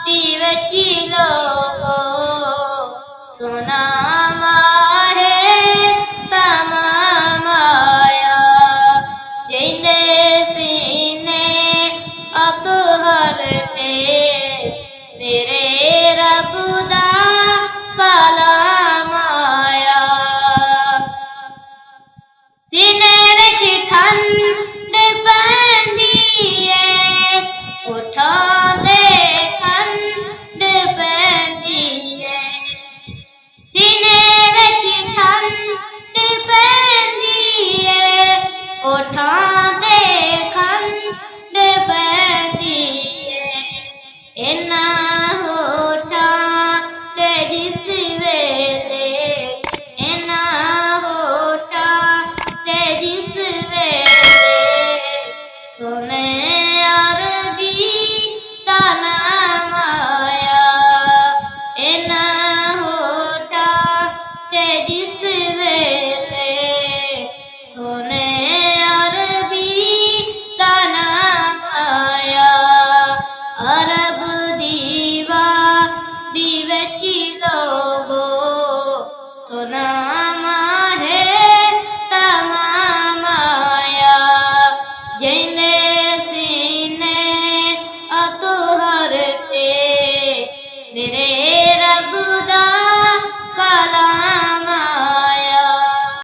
दिवचिलो सोना माहे तमामाया जिंदे सीने अतहरते मेरे रबुदा कलामाया सीने रखी ठंड पैंदी है उठा दे ठंड पैंदी है सीने रखी ठंड पैंदी है उठा दे ठंड पैंदी है इन्ना होठा ते जिस वेले इन्ना होठा ते जिस वेले सोने अरबी दा नाम आया इन्ना होठा ते जिस वेले सोने अरबी दा नाम आया